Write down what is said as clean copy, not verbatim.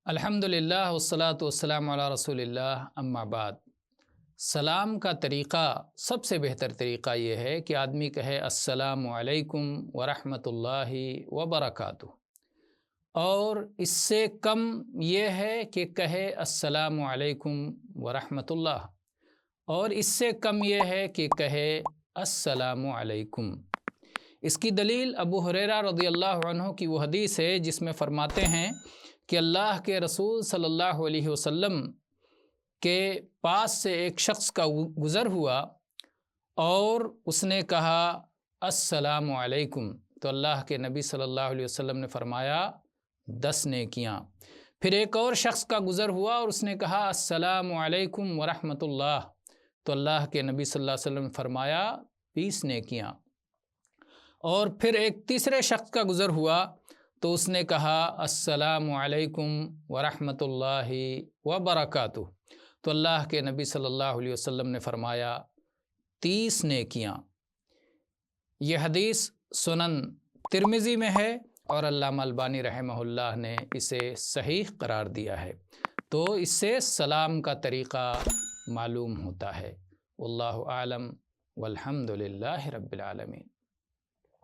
الحمدللہ والصلاۃ والسلام علی رسول اللہ اما بعد۔ سلام کا طریقہ سب سے بہتر طریقہ یہ ہے کہ آدمی کہے السلام علیکم ورحمۃ اللہ وبرکاتہ، اور اس سے کم یہ ہے کہ کہے السلام علیکم ورحمۃ اللہ، اور اس سے کم یہ ہے کہ کہے السلام علیکم۔ اس کی دلیل ابو ہریرہ رضی اللہ عنہ کی وہ حدیث ہے جس میں فرماتے ہیں کہ اللہ کے رسول صلی اللہ علیہ وسلم کے پاس سے ایک شخص کا گزر ہوا اور اس نے کہا السلام علیکم، تو اللہ کے نبی صلی اللہ علیہ وسلم نے فرمایا 10 نیکیاں۔ پھر ایک اور شخص کا گزر ہوا اور اس نے کہا السلام علیکم ورحمۃ اللہ، تو اللہ کے نبی صلی اللہ علیہ وسلم نے فرمایا 20 نیکیاں۔ اور پھر ایک تیسرے شخص کا گزر ہوا تو اس نے کہا السلام علیکم ورحمۃ اللہ وبرکاتہ، تو اللہ کے نبی صلی اللہ علیہ وسلم نے فرمایا 30 نیکیاں۔ یہ حدیث سنن ترمذی میں ہے اور علامہ البانی رحمہ اللہ نے اسے صحیح قرار دیا ہے، تو اس سے سلام کا طریقہ معلوم ہوتا ہے۔ واللہ اعلم والحمد للہ رب العالمین۔